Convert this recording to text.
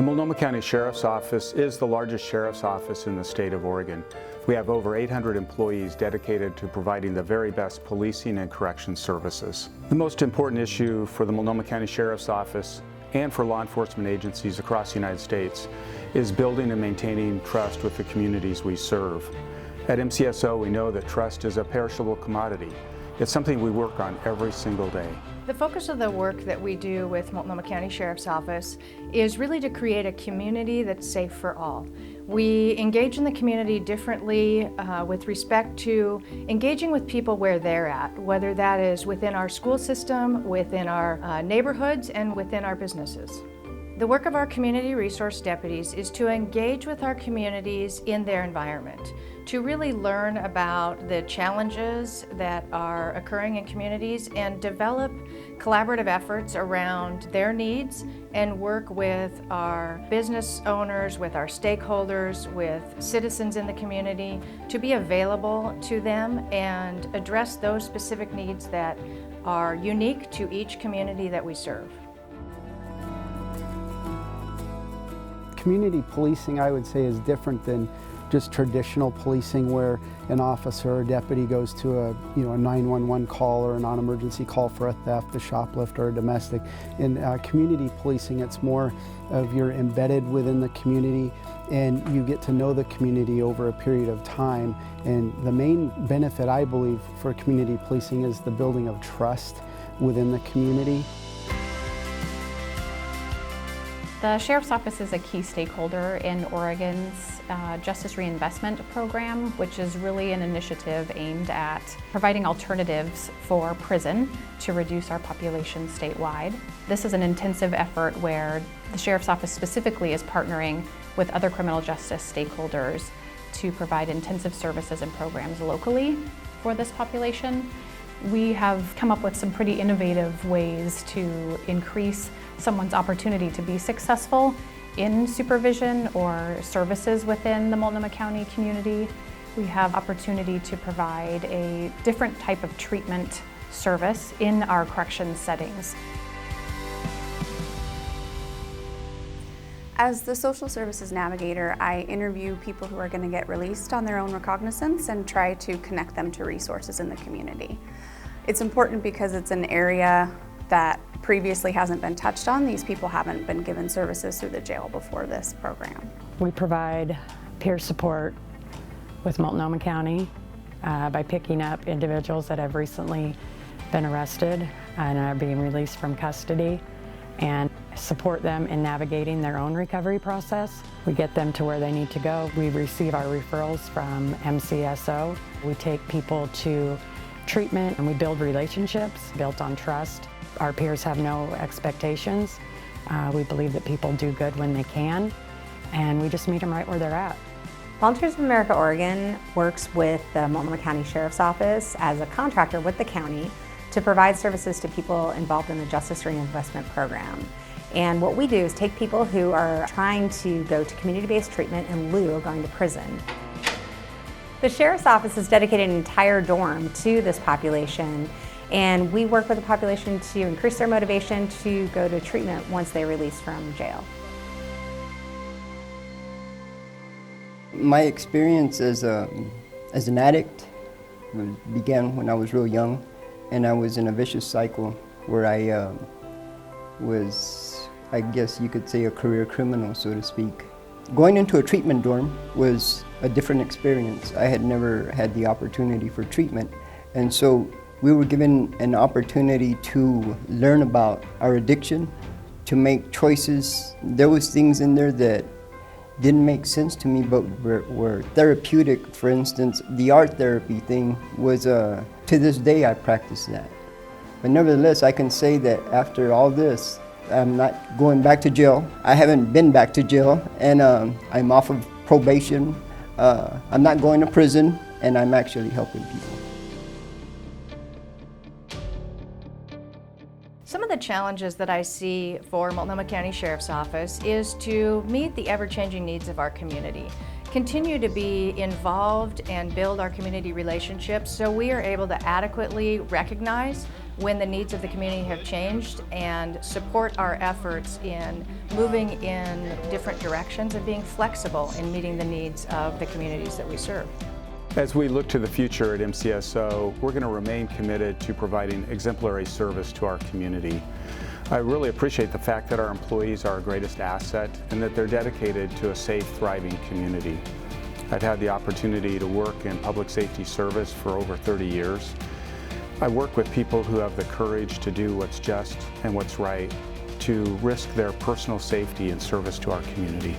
The Multnomah County Sheriff's Office is the largest sheriff's office in the state of Oregon. We have over 800 employees dedicated to providing the very best policing and correction services. The most important issue for the Multnomah County Sheriff's Office and for law enforcement agencies across the United States is building and maintaining trust with the communities we serve. At MCSO, we know that trust is a perishable commodity. It's something we work on every single day. The focus of the work that we do with Multnomah County Sheriff's Office is really to create a community that's safe for all. We engage in the community differently with respect to engaging with people where they're at, whether that is within our school system, within our neighborhoods, and within our businesses. The work of our community resource deputies is to engage with our communities in their environment, to really learn about the challenges that are occurring in communities and develop collaborative efforts around their needs and work with our business owners, with our stakeholders, with citizens in the community to be available to them and address those specific needs that are unique to each community that we serve. Community policing, I would say, is different than just traditional policing where an officer or deputy goes to a 911 call or a non-emergency call for a theft, a shoplift, or a domestic. In community policing, it's more of you're embedded within the community and you get to know the community over a period of time. And the main benefit, I believe, for community policing is the building of trust within the community. The Sheriff's Office is a key stakeholder in Oregon's Justice Reinvestment Program, which is really an initiative aimed at providing alternatives for prison to reduce our population statewide. This is an intensive effort where the Sheriff's Office specifically is partnering with other criminal justice stakeholders to provide intensive services and programs locally for this population. We have come up with some pretty innovative ways to increase someone's opportunity to be successful in supervision or services within the Multnomah County community. We have opportunity to provide a different type of treatment service in our corrections settings. As the social services navigator, I interview people who are going to get released on their own recognizance and try to connect them to resources in the community. It's important because it's an area that previously hasn't been touched on. These people haven't been given services through the jail before this program. We provide peer support with Multnomah County by picking up individuals that have recently been arrested and are being released from custody, and support them in navigating their own recovery process. We get them to where they need to go. We receive our referrals from MCSO. We take people to treatment and we build relationships built on trust. Our peers have no expectations. We believe that people do good when they can, and we just meet them right where they're at. Volunteers of America Oregon works with the Multnomah County Sheriff's Office as a contractor with the county to provide services to people involved in the Justice Reinvestment Program. And what we do is take people who are trying to go to community-based treatment in lieu of going to prison. The Sheriff's Office has dedicated an entire dorm to this population, and we work with the population to increase their motivation to go to treatment once they're released from jail. My experience as an addict began when I was real young, and I was in a vicious cycle where I was, I guess you could say, a career criminal, so to speak. Going into a treatment dorm was a different experience. I had never had the opportunity for treatment, and so we were given an opportunity to learn about our addiction, to make choices. There was things in there that didn't make sense to me, but were therapeutic. For instance, the art therapy thing was, to this day I practice that. But nevertheless, I can say that after all this, I'm not going back to jail. I haven't been back to jail, and I'm off of probation. I'm not going to prison, and I'm actually helping people. Some of the challenges that I see for Multnomah County Sheriff's Office is to meet the ever-changing needs of our community. continue to be involved and build our community relationships so we are able to adequately recognize when the needs of the community have changed and support our efforts in moving in different directions and being flexible in meeting the needs of the communities that we serve. As we look to the future at MCSO, we're going to remain committed to providing exemplary service to our community. I really appreciate the fact that our employees are our greatest asset and that they're dedicated to a safe, thriving community. I've had the opportunity to work in public safety service for over 30 years. I work with people who have the courage to do what's just and what's right, to risk their personal safety in service to our community.